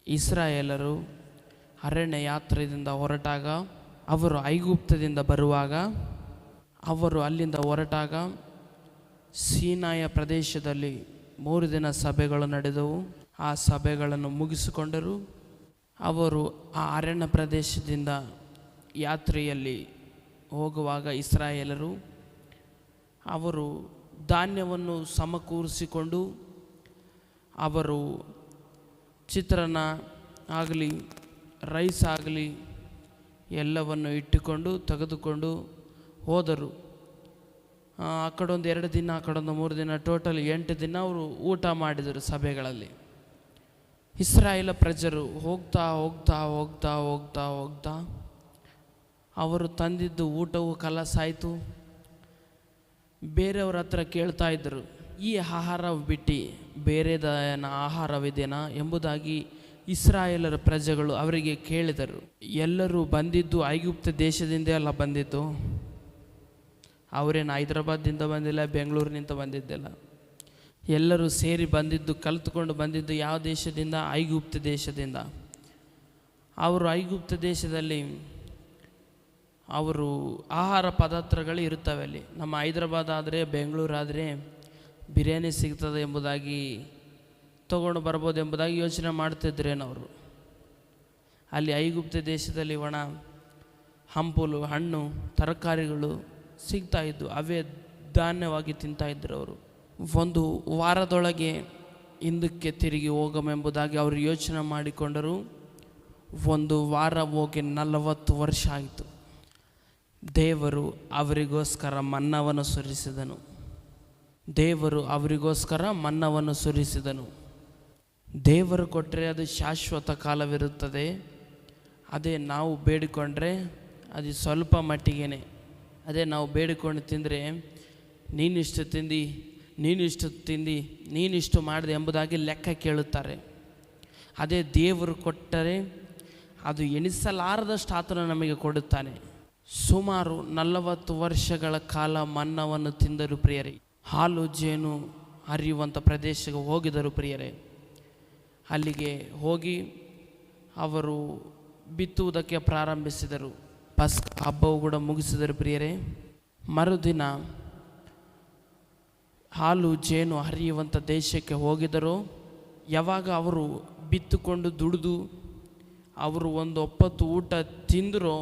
ಇಸ್ರಾಯೇಲರು ಅರಣ್ಯ ಯಾತ್ರೆಯಿಂದ ಹೊರಟಾಗ, ಅವರು ಐಗುಪ್ತದಿಂದ ಬರುವಾಗ, ಅವರು ಅಲ್ಲಿಂದ ಹೊರಟಾಗ ಸೀನಾಯ ಪ್ರದೇಶದಲ್ಲಿ 3 ದಿನ ಸಭೆಗಳು ನಡೆದವು. ಆ ಸಭೆಗಳನ್ನು ಮುಗಿಸಿಕೊಂಡರು. ಅವರು ಆ ಅರಣ್ಯ ಪ್ರದೇಶದಿಂದ ಯಾತ್ರೆಯಲ್ಲಿ ಹೋಗುವಾಗ ಇಸ್ರಾಯೇಲರು ಅವರು ಧಾನ್ಯವನ್ನು ಸಮಕೂರಿಸಿಕೊಂಡು, ಅವರು ಚಿತ್ರಾನ್ನ ಆಗಲಿ ರೈಸ್ ಆಗಲಿ ಎಲ್ಲವನ್ನು ಇಟ್ಟುಕೊಂಡು ತೆಗೆದುಕೊಂಡು ಹೋದರು. ಆ ಕಡೊಂದು 2 ದಿನ, ಆ ಕಡೊಂದು 3 ದಿನ, ಟೋಟಲ್ 8 ದಿನ ಅವರು ಊಟ ಮಾಡಿದರು ಸಭೆಗಳಲ್ಲಿ. ಇಸ್ರಾಯೇಲ ಪ್ರಜರು ಹೋಗ್ತಾ ಹೋಗ್ತಾ ಹೋಗ್ತಾ ಹೋಗ್ತಾ ಹೋಗ್ತಾ ಅವರು ತಂದಿದ್ದು ಊಟವು ಕಲಸಾಯಿತು. ಬೇರೆಯವ್ರ ಹತ್ರ ಕೇಳ್ತಾ ಇದ್ದರು, ಈ ಆಹಾರ ಬಿಟ್ಟು ಬೇರೆದೇನ ಆಹಾರವಿದೆನಾ ಎಂಬುದಾಗಿ ಇಸ್ರಾಯೇಲರ ಪ್ರಜೆಗಳು ಅವರಿಗೆ ಕೇಳಿದರು. ಎಲ್ಲರೂ ಬಂದಿದ್ದು ಐಗುಪ್ತ ದೇಶದಿಂದ ಅಲ್ಲ ಬಂದಿದ್ದು. ಅವರೇನು ಹೈದರಾಬಾದಿಂದ ಬಂದಿಲ್ಲ, ಬೆಂಗಳೂರಿನಿಂದ ಬಂದಿದ್ದಿಲ್ಲ. ಎಲ್ಲರೂ ಸೇರಿ ಬಂದಿದ್ದು, ಕಲಿತುಕೊಂಡು ಬಂದಿದ್ದು ಯಾವ ದೇಶದಿಂದ? ಐಗುಪ್ತ ದೇಶದಿಂದ. ಅವರು ಐಗುಪ್ತ ದೇಶದಲ್ಲಿ ಅವರು ಆಹಾರ ಪದಾರ್ಥಗಳು ಇರುತ್ತವೆ. ಅಲ್ಲಿ ನಮ್ಮ ಹೈದರಾಬಾದ್ ಆದರೆ, ಬೆಂಗಳೂರಾದರೆ ಬಿರಿಯಾನಿ ಸಿಗ್ತದೆ ಎಂಬುದಾಗಿ ತೊಗೊಂಡು ಬರ್ಬೋದು ಎಂಬುದಾಗಿ ಯೋಚನೆ ಮಾಡ್ತಿದ್ರೇನವರು. ಅಲ್ಲಿ ಐಗುಪ್ತ ದೇಶದಲ್ಲಿ ಒಣ ಹಂಪಲು, ಹಣ್ಣು, ತರಕಾರಿಗಳು ಸಿಗ್ತಾಯಿದ್ದು, ಅವೇ ಧಾನ್ಯವಾಗಿ ತಿಂತಾಯಿದ್ರು ಅವರು. ಒಂದು ವಾರದೊಳಗೆ ಹಿಂದಕ್ಕೆ ತಿರುಗಿ ಹೋಗಮೆಂಬುದಾಗಿ ಅವರು ಯೋಚನೆ ಮಾಡಿಕೊಂಡರು. 1 ವಾರ ಹೋಗಿ 40 ವರ್ಷ ಆಯಿತು. ದೇವರು ಅವರಿಗೋಸ್ಕರ ಮನ್ನವನ್ನು ಸುರಿಸಿದನು. ದೇವರು ಅವರಿಗೋಸ್ಕರ ಮನ್ನವನ್ನು ಸುರಿಸಿದನು. ದೇವರು ಕೊಟ್ಟರೆ ಅದು ಶಾಶ್ವತ ಕಾಲವಿರುತ್ತದೆ. ಅದೇ ನಾವು ಬೇಡಿಕೊಂಡ್ರೆ ಅದು ಸ್ವಲ್ಪ ಮಟ್ಟಿಗೆ. ಅದೇ ನಾವು ಬೇಡಿಕೊಂಡು ತಿಂದರೆ ನೀನಿಷ್ಟು ತಿಂದು, ನೀನಿಷ್ಟು ತಿಂದು, ನೀನಿಷ್ಟು ಮಾಡಿದೆ ಎಂಬುದಾಗಿ ಲೆಕ್ಕ ಕೇಳುತ್ತಾರೆ. ಅದೇ ದೇವರು ಕೊಟ್ಟರೆ ಅದು ಎಣಿಸಲಾರದಷ್ಟು ಆತನು ನಮಗೆ ಕೊಡುತ್ತಾನೆ. ಸುಮಾರು 40 ವರ್ಷಗಳ ಕಾಲ ಮನ್ನವನ್ನು ತಿಂದರು ಪ್ರಿಯರೇ. ಹಾಲು ಜೇನು ಹರಿಯುವಂಥ ಪ್ರದೇಶಕ್ಕೆ ಹೋಗಿದರು ಪ್ರಿಯರೇ. ಅಲ್ಲಿಗೆ ಹೋಗಿ ಅವರು ಬಿತ್ತುವುದಕ್ಕೆ ಪ್ರಾರಂಭಿಸಿದರು. ಪಸ್ಕ ಹಬ್ಬವು ಕೂಡ ಮುಗಿಸಿದರು ಪ್ರಿಯರೇ. ಮರುದಿನ ಹಾಲು ಜೇನು ಹರಿಯುವಂಥ ದೇಶಕ್ಕೆ ಹೋಗಿದರು. ಯಾವಾಗ ಅವರು ಬಿತ್ತುಕೊಂಡು ದುಡಿದು ಅವರು ಒಂದು ಒಪ್ಪತ್ತು ಊಟ ತಿಂದರೋ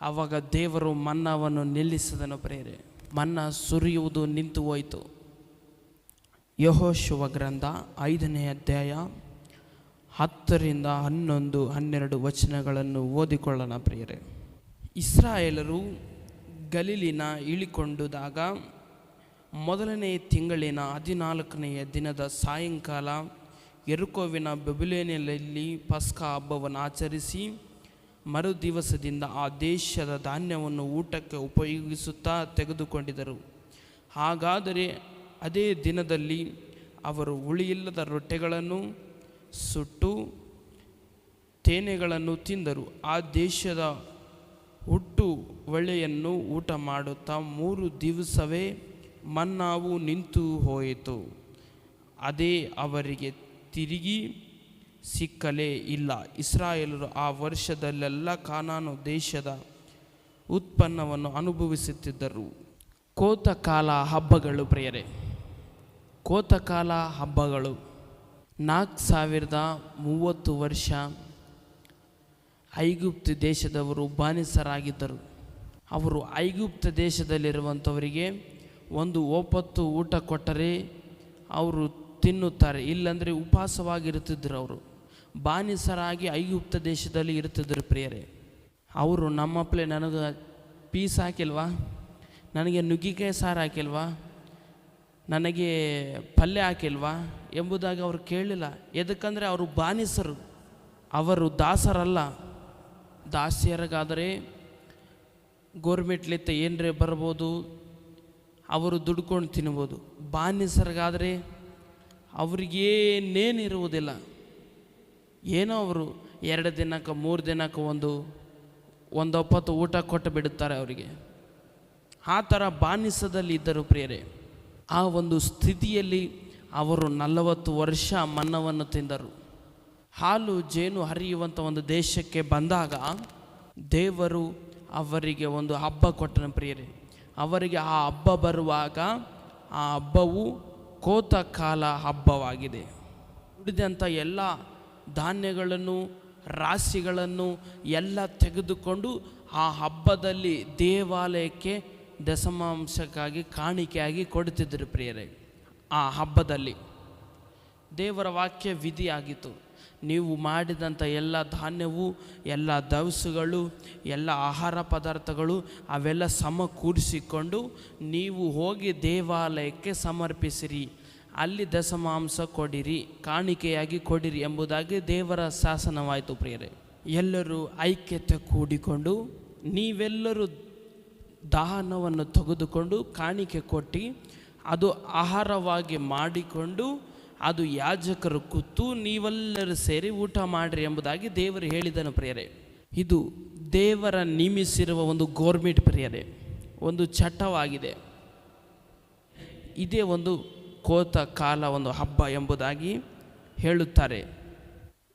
ಆವಾಗ ದೇವರು ಮನ್ನವನ್ನು ನಿಲ್ಲಿಸಿದನು ಪ್ರಿಯರೇ. ಮನ್ನ ಸುರಿಯುವುದು ನಿಂತು ಹೋಯಿತು. ಯೆಹೋಶುವ ಗ್ರಂಥ 5ನೇ ಅಧ್ಯಾಯ 10ರಿಂದ 11, 12 ವಚನಗಳನ್ನು ಓದಿಕೊಳ್ಳೋಣ ಪ್ರಿಯರೇ. ಇಸ್ರಾಯೇಲರು ಗಲಿಲಿನ ಇಳಿಕೊಂಡಾಗ 1ನೇ ತಿಂಗಳಿನ 14ನೆಯ ದಿನದ ಸಾಯಂಕಾಲ ಯೆರಿಕೋವಿನ ಬೆಬುಲೋನಿನಲ್ಲಿ ಪಸ್ಕ ಹಬ್ಬವನ್ನು ಆಚರಿಸಿ ಮರುದಿವಸದಿಂದ ಆ ದೇಶದ ಧಾನ್ಯವನ್ನು ಊಟಕ್ಕೆ ಉಪಯೋಗಿಸುತ್ತಾ ತೆಗೆದುಕೊಂಡಿದ್ದರು. ಹಾಗಾದರೆ ಅದೇ ದಿನದಲ್ಲಿ ಅವರು ಹುಳಿಯಿಲ್ಲದ ರೊಟ್ಟೆಗಳನ್ನು ಸುಟ್ಟು ತೇನೆಗಳನ್ನು ತಿಂದರು. ಆ ದೇಶದ ಹುಟ್ಟು ಒಳ್ಳೆಯನ್ನು ಊಟ ಮಾಡುತ್ತಾ 3 ದಿವಸವೇ ಮನ್ನಾವು ನಿಂತು ಹೋಯಿತು. ಅದೇ ಅವರಿಗೆ ತಿರುಗಿ ಸಿಕ್ಕಲೇ ಇಲ್ಲ. ಇಸ್ರಾಯೇಲರು ಆ ವರ್ಷದಲ್ಲೆಲ್ಲ ಕಾನಾನು ದೇಶದ ಉತ್ಪನ್ನವನ್ನು ಅನುಭವಿಸುತ್ತಿದ್ದರು. ಕೋತಕಾಲ ಹಬ್ಬಗಳು ಪ್ರಿಯರೇ. ಕೋತಕಾಲ ಹಬ್ಬಗಳು 4030 ವರ್ಷ ಐಗುಪ್ತ ದೇಶದವರು ಬಾನಿಸರಾಗಿದ್ದರು. ಅವರು ಐಗುಪ್ತ ದೇಶದಲ್ಲಿರುವಂಥವರಿಗೆ ಒಂದು ಒಪ್ಪತ್ತು ಊಟ ಕೊಟ್ಟರೆ ಅವರು ತಿನ್ನುತ್ತಾರೆ, ಇಲ್ಲಂದರೆ ಉಪವಾಸವಾಗಿರುತ್ತಿದ್ದರು. ಅವರು ಬಾನಿಸರಾಗಿ ಐಗುಪ್ತ ದೇಶದಲ್ಲಿ ಇರುತ್ತಿದ್ದರು ಪ್ರಿಯರೇ. ಅವರು ನಮ್ಮಪ್ಪಲೆ ನನಗೆ ಪೀಸ್ ಹಾಕಿಲ್ವಾ, ನನಗೆ ನುಗ್ಗಿಕಾಯಿ ಸಾರು ಹಾಕಿಲ್ವಾ, ನನಗೆ ಪಲ್ಯ ಹಾಕಿಲ್ವಾ ಎಂಬುದಾಗಿ ಅವರು ಕೇಳಲಿಲ್ಲ. ಎದಕ್ಕಂದರೆ ಅವರು ಬಾನಿಸರು, ಅವರು ದಾಸರಲ್ಲ. ದಾಸಿಯರಿಗಾದರೆ ಗೋರ್ಮೆಂಟ್ಲಿತ್ತ ಏನರೇ ಬರ್ಬೋದು, ಅವರು ದುಡ್ಕೊಂಡು ತಿನ್ಬೋದು. ಬಾನಿಸರಿಗಾದರೆ ಅವ್ರಿಗೇನೇನಿರುವುದಿಲ್ಲ. ಏನೋ ಅವರು 2 ದಿನಕ್ಕೆ 3 ದಿನಕ್ಕೆ ಒಂದು ಒಪ್ಪತ್ತು ಊಟ ಕೊಟ್ಟು ಬಿಡುತ್ತಾರೆ ಅವರಿಗೆ. ಆ ಥರ ಬಾನಿಸದಲ್ಲಿ ಇದ್ದರು ಪ್ರಿಯರೇ. ಆ ಒಂದು ಸ್ಥಿತಿಯಲ್ಲಿ ಅವರು 40 ವರ್ಷ ಮನ್ನವನ್ನು ತಿಂದರು. ಹಾಲು ಜೇನು ಹರಿಯುವಂಥ ಒಂದು ದೇಶಕ್ಕೆ ಬಂದಾಗ ದೇವರು ಅವರಿಗೆ ಒಂದು ಹಬ್ಬ ಕೊಟ್ಟನು ಪ್ರಿಯರೇ. ಅವರಿಗೆ ಆ ಹಬ್ಬ ಬರುವಾಗ ಆ ಹಬ್ಬವು ಕೋತಕಾಲ ಹಬ್ಬವಾಗಿದೆ. ಉಳಿದಂಥ ಎಲ್ಲ ಧಾನ್ಯಗಳನ್ನು ರಾಶಿಗಳನ್ನು ಎಲ್ಲ ತೆಗೆದುಕೊಂಡು ಆ ಹಬ್ಬದಲ್ಲಿ ದೇವಾಲಯಕ್ಕೆ ದಶಮಾಂಶಕ್ಕಾಗಿ ಕಾಣಿಕೆಯಾಗಿ ಕೊಡುತ್ತಿದ್ದರು ಪ್ರಿಯರೇ. ಆ ಹಬ್ಬದಲ್ಲಿ ದೇವರ ವಾಕ್ಯ ವಿಧಿಯಾಗಿತ್ತು. ನೀವು ಮಾಡಿದಂಥ ಎಲ್ಲ ಧಾನ್ಯವು, ಎಲ್ಲ ದವಸಗಳು, ಎಲ್ಲ ಆಹಾರ ಪದಾರ್ಥಗಳು ಅವೆಲ್ಲ ಸಮಕೂಡಿಸಿಕೊಂಡು ನೀವು ಹೋಗಿ ದೇವಾಲಯಕ್ಕೆ ಸಮರ್ಪಿಸಿರಿ, ಅಲ್ಲಿ ದಶಮಾಂಶ ಕೊಡಿರಿ, ಕಾಣಿಕೆಯಾಗಿ ಕೊಡಿರಿ ಎಂಬುದಾಗಿ ದೇವರ ಶಾಸನವಾಯಿತು ಪ್ರಿಯರೇ. ಎಲ್ಲರೂ ಐಕ್ಯತೆ ಕೂಡಿಕೊಂಡು ನೀವೆಲ್ಲರೂ ದಾನವನ್ನು ತೆಗೆದುಕೊಂಡು ಕಾಣಿಕೆ ಕೊಟ್ಟು ಅದು ಆಹಾರವಾಗಿ ಮಾಡಿಕೊಂಡು ಅದು ಯಾಜಕರು ಕೂತು ನೀವೆಲ್ಲರೂ ಸೇರಿ ಊಟ ಮಾಡಿರಿ ಎಂಬುದಾಗಿ ದೇವರು ಹೇಳಿದನು ಪ್ರಿಯರೇ. ಇದು ದೇವರ ನೇಮಿಸಿರುವ ಒಂದು ಗೋರ್ಮೆಂಟ್ ಪ್ರಿಯರೇ, ಒಂದು ಚಟವಾಗಿದೆ. ಇದೇ ಒಂದು ಕೋತಕಾಲ ಒಂದು ಹಬ್ಬ ಎಂಬುದಾಗಿ ಹೇಳುತ್ತಾರೆ.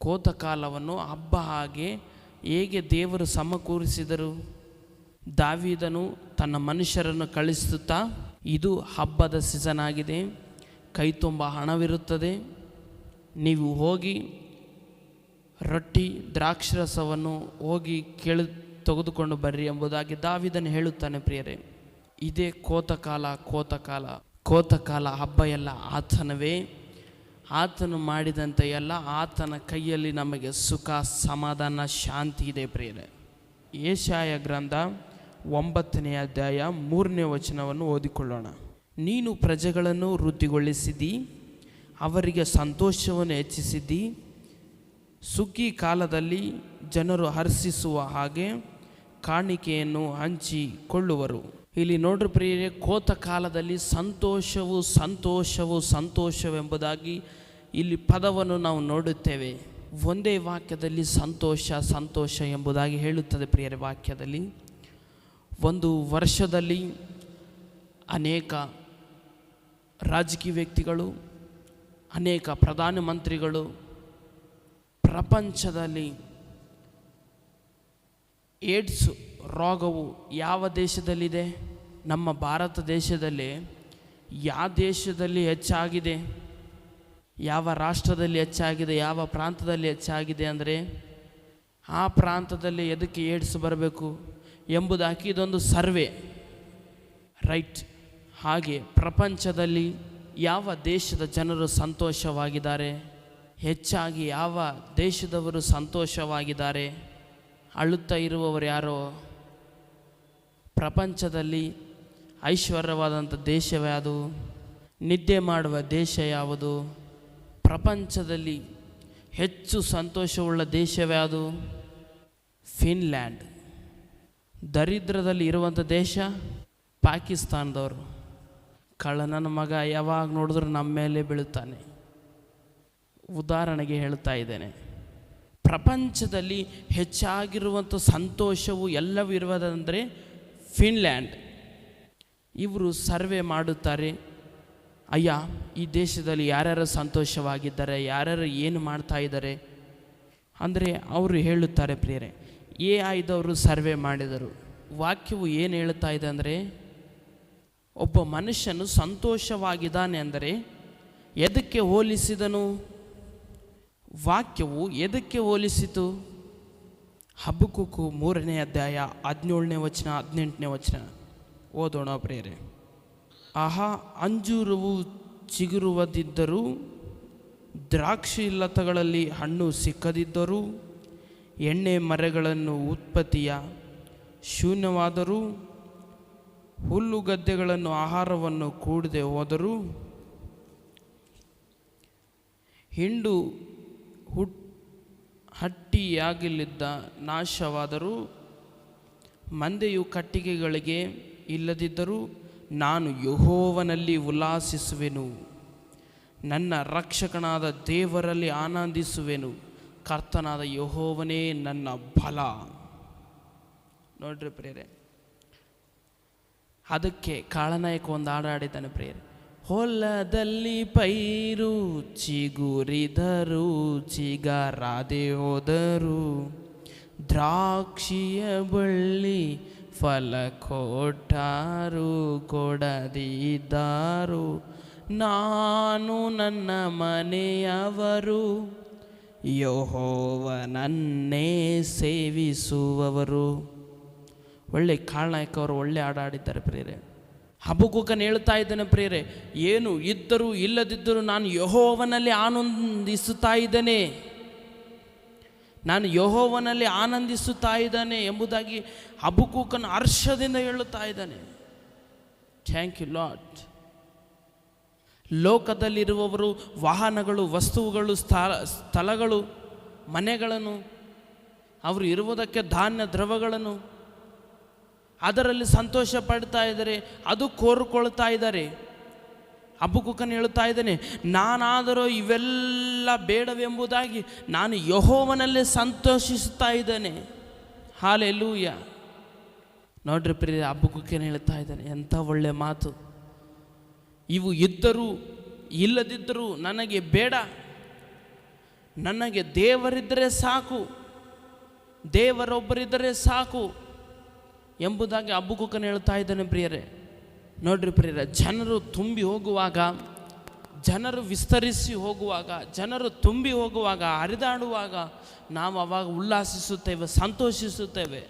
ಕೋತಕಾಲವನ್ನು ಹಬ್ಬ ಹಾಗೆ ಹೇಗೆ ದೇವರು ಸಮಕೂರಿಸಿದರು? ದಾವೀದನು ತನ್ನ ಮನುಷ್ಯರನ್ನು ಕಳಿಸುತ್ತಾ, ಇದು ಹಬ್ಬದ ಸೀಸನ್ ಆಗಿದೆ, ಕೈ ತುಂಬ ಹಣವಿರುತ್ತದೆ, ನೀವು ಹೋಗಿ ರೊಟ್ಟಿ ದ್ರಾಕ್ಷರಸವನ್ನು ಹೋಗಿ ತೆಗೆದುಕೊಂಡು ಬರ್ರಿ ಎಂಬುದಾಗಿ ದಾವೀದನು ಹೇಳುತ್ತಾನೆ ಪ್ರಿಯರೇ. ಇದೇ ಕೋತಕಾಲ ಹಬ್ಬ ಎಲ್ಲ ಆತನವೇ. ಆತನು ಮಾಡಿದಂಥ ಎಲ್ಲ ಆತನ ಕೈಯಲ್ಲಿ ನಮಗೆ ಸುಖ, ಸಮಾಧಾನ, ಶಾಂತಿ ಇದೆ ಪ್ರಿಯರೇ. ಯೆಶಾಯ ಗ್ರಂಥ 9ನೇ ಅಧ್ಯಾಯ 3ನೇ ವಚನವನ್ನು ಓದಿಕೊಳ್ಳೋಣ. ನೀನು ಪ್ರಜೆಗಳನ್ನು ವೃದ್ಧಿಗೊಳಿಸಿದಿ, ಅವರಿಗೆ ಸಂತೋಷವನ್ನು ಹೆಚ್ಚಿಸಿದಿ, ಸುಗ್ಗಿ ಕಾಲದಲ್ಲಿ ಜನರು ಹರ್ಷಿಸುವ ಹಾಗೆ ಕಾಣಿಕೆಯನ್ನು ಹಂಚಿಕೊಳ್ಳುವರು. ಇಲ್ಲಿ ನೋಡ್ರಿ ಪ್ರಿಯರೇ, ಕೋತಕಾಲದಲ್ಲಿ ಸಂತೋಷವೆಂಬುದಾಗಿ ಇಲ್ಲಿ ಪದವನ್ನು ನಾವು ನೋಡುತ್ತೇವೆ. ಒಂದೇ ವಾಕ್ಯದಲ್ಲಿ ಸಂತೋಷ ಎಂಬುದಾಗಿ ಹೇಳುತ್ತದೆ ಪ್ರಿಯರೇ. ವಾಕ್ಯದಲ್ಲಿ ಒಂದು ವರ್ಷದಲ್ಲಿ ಅನೇಕ ರಾಜಕೀಯ ವ್ಯಕ್ತಿಗಳು, ಅನೇಕ ಪ್ರಧಾನಮಂತ್ರಿಗಳು ಪ್ರಪಂಚದಲ್ಲಿ ಏಡ್ಸ್ ರೋಗವು ಯಾವ ದೇಶದಲ್ಲಿದೆ? ನಮ್ಮ ಭಾರತ ದೇಶದಲ್ಲಿ. ಯಾವ ದೇಶದಲ್ಲಿ ಹೆಚ್ಚಾಗಿದೆ? ಯಾವ ರಾಷ್ಟ್ರದಲ್ಲಿ ಹೆಚ್ಚಾಗಿದೆ? ಯಾವ ಪ್ರಾಂತದಲ್ಲಿ ಹೆಚ್ಚಾಗಿದೆ ಅಂದರೆ ಆ ಪ್ರಾಂತದಲ್ಲಿ ಎದಕ್ಕೆ ಏಡ್ಸ್ ಬರಬೇಕು ಎಂಬುದಾಗಿ ಇದೊಂದು ಸರ್ವೆ, ರೈಟ್. ಹಾಗೆ ಪ್ರಪಂಚದಲ್ಲಿ ಯಾವ ದೇಶದ ಜನರು ಸಂತೋಷವಾಗಿದ್ದಾರೆ? ಹೆಚ್ಚಾಗಿ ಯಾವ ದೇಶದವರು ಸಂತೋಷವಾಗಿದ್ದಾರೆ? ಅಳುತ್ತಾ ಇರುವವರು ಯಾರೋ? ಪ್ರಪಂಚದಲ್ಲಿ ಐಶ್ವರ್ಯವಾದಂಥ ದೇಶವೇ ಅದು? ನಿದ್ದೆ ಮಾಡುವ ದೇಶ ಯಾವುದು? ಪ್ರಪಂಚದಲ್ಲಿ ಹೆಚ್ಚು ಸಂತೋಷವುಳ್ಳ ದೇಶವೇ ಅದು? ಫಿನ್ಲ್ಯಾಂಡ್. ದರಿದ್ರದಲ್ಲಿ ಇರುವಂಥ ದೇಶ ಪಾಕಿಸ್ತಾನದವರು. ಕಳ್ಳನ ಮಗ ಯಾವಾಗ ನೋಡಿದ್ರೂ ನಮ್ಮ ಮೇಲೆ ಬೀಳುತ್ತಾನೆ. ಉದಾಹರಣೆಗೆ ಹೇಳ್ತಾ ಇದ್ದೇನೆ. ಪ್ರಪಂಚದಲ್ಲಿ ಹೆಚ್ಚಾಗಿರುವಂಥ ಸಂತೋಷವು ಎಲ್ಲವೂ ಇರುವುದಂದರೆ ಫಿನ್ಲ್ಯಾಂಡ್. ಇವರು ಸರ್ವೆ ಮಾಡುತ್ತಾರೆ, ಅಯ್ಯ ಈ ದೇಶದಲ್ಲಿ ಯಾರ್ಯಾರು ಸಂತೋಷವಾಗಿದ್ದಾರೆ, ಯಾರ್ಯಾರು ಏನು ಮಾಡ್ತಾ ಇದ್ದಾರೆ ಅಂದರೆ ಅವರು ಹೇಳುತ್ತಾರೆ ಪ್ರಿಯರೇ. AI ಸರ್ವೆ ಮಾಡಿದರು. ವಾಕ್ಯವು ಏನು ಹೇಳ್ತಾ ಇದೆ ಅಂದರೆ, ಒಬ್ಬ ಮನುಷ್ಯನು ಸಂತೋಷವಾಗಿದ್ದಾನೆ ಅಂದರೆ ಎದಕ್ಕೆ ಹೋಲಿಸಿದನು? ವಾಕ್ಯವು ಎದಕ್ಕೆ ಹೋಲಿಸಿತು? ಹಬಕ್ಕೂಕು 3ನೇ ಅಧ್ಯಾಯ 17ನೇ ವಚನ 18ನೇ ವಚನ ಓದೋಣ ಪ್ರಿಯರೇ. ಆಹಾ, ಅಂಜೂರವು ಚಿಗುರುವುದಿದ್ದರೂ, ದ್ರಾಕ್ಷಿ ಲತಗಳಲ್ಲಿ ಹಣ್ಣು ಸಿಕ್ಕದಿದ್ದರೂ, ಎಣ್ಣೆ ಮರಗಳನ್ನು ಉತ್ಪತ್ತಿಯ ಶೂನ್ಯವಾದರೂ, ಹುಲ್ಲು ಗದ್ದೆಗಳನ್ನು ಆಹಾರವನ್ನು ಕೂಡದೆ ಹೋದರೂ, ಹಿಂಡು ಹಟ್ಟಿಯಾಗಲಿದ್ದ ನಾಶವಾದರೂ, ಮಂದೆಯು ಕಟ್ಟಿಗೆಗಳಿಗೆ ಇಲ್ಲದಿದ್ದರೂ, ನಾನು ಯೆಹೋವನಲ್ಲಿ ಉಲ್ಲಾಸಿಸುವೆನು, ನನ್ನ ರಕ್ಷಕನಾದ ದೇವರಲ್ಲಿ ಆನಂದಿಸುವೆನು, ಕರ್ತನಾದ ಯೆಹೋವನೇ ನನ್ನ ಬಲ. ನೋಡ್ರಿ ಪ್ರಿಯರೇ, ಅದಕ್ಕೆ ಕಾಳನಾಯಕ ಒಂದು ಹಾಡು ಹಾಡಿದ್ದಾನೆ ಪ್ರಿಯರೇ. ಹೊಲದಲ್ಲಿ ಪೈರು ಚಿಗುರಿದರು, ಚಿಗರಾದೆ ಹೋದರು. ದ್ರಾಕ್ಷಿಯ ಬಳ್ಳಿ ಫಲ ಕೊಟ್ಟರು, ಕೊಡದಿದ್ದರು. ನಾನು ನನ್ನ ಮನೆಯವರು ಯೆಹೋವನನ್ನೇ ಸೇವಿಸುವವರು. ಒಳ್ಳೆ ಕಾಳನಾಯಕ ಅವರು ಒಳ್ಳೆ ಹಾಡಾಡಿದ್ದಾರೆ ಪ್ರಿಯರೇ. ಹಬಕ್ಕೂಕನು ಹೇಳ್ತಾ ಇದ್ದಾನೆ ಪ್ರಿಯರೇ, ಏನು ಇದ್ದರೂ ಇಲ್ಲದಿದ್ದರೂ ನಾನು ಯೆಹೋವನಲ್ಲಿ ಆನಂದಿಸುತ್ತಾ ಇದ್ದೇನೆ, ನಾನು ಯೆಹೋವನಲ್ಲಿ ಆನಂದಿಸುತ್ತಾ ಇದ್ದಾನೆ ಎಂಬುದಾಗಿ ಹಬಕ್ಕೂಕನು ಹರ್ಷದಿಂದ ಹೇಳುತ್ತಾ ಇದ್ದಾನೆ. Thank you lord. ಲೋಕದಲ್ಲಿರುವವರು ವಾಹನಗಳು, ವಸ್ತುಗಳು, ಸ್ಥಳಗಳು, ಮನೆಗಳನ್ನು, ಅವರು ಇರುವುದಕ್ಕೆ ಧಾನ್ಯ ದ್ರವ್ಯಗಳನ್ನು, ಅದರಲ್ಲಿ ಸಂತೋಷ ಪಡ್ತಾ ಇದ್ದಾರೆ, ಅದು ಕೋರಿಕೊಳ್ತಾ ಇದ್ದಾರೆ. ಹಬಕ್ಕೂಕನು ಹೇಳುತ್ತಾ ಇದ್ದಾನೆ, ನಾನಾದರೂ ಇವೆಲ್ಲ ಬೇಡವೆಂಬುದಾಗಿ ನಾನು ಯೆಹೋವನಲ್ಲೇ ಸಂತೋಷಿಸುತ್ತಾ ಇದ್ದೇನೆ. ಹಾಲೆಲೂಯ. ನೋಡ್ರಿ ಪ್ರಿಯ, ಹಬಕ್ಕೂಕನು ಹೇಳ್ತಾ ಇದ್ದಾನೆ, ಎಂಥ ಒಳ್ಳೆ ಮಾತು. ಇವು ಇದ್ದರೂ ಇಲ್ಲದಿದ್ದರೂ ನನಗೆ ಬೇಡ, ನನಗೆ ದೇವರಿದ್ದರೆ ಸಾಕು, ದೇವರೊಬ್ಬರಿದ್ದರೆ ಸಾಕು ಎಂಬುದಾಗಿ ಹಬಕ್ಕೂಕನು ಹೇಳ್ತಾ ಇದ್ದಾನೆ ಪ್ರಿಯರೇ. ನೋಡ್ರಿ ಪ್ರಿಯರೇ, ಜನರು ತುಂಬಿ ಹೋಗುವಾಗ, ಜನರು ವಿಸ್ತರಿಸಿ ಹೋಗುವಾಗ, ಜನರು ತುಂಬಿ ಹೋಗುವಾಗ, ಹರಿದಾಡುವಾಗ ನಾವು ಅವಾಗ ಉಲ್ಲಾಸಿಸುತ್ತೇವೆ, ಸಂತೋಷಿಸುತ್ತೇವೆ.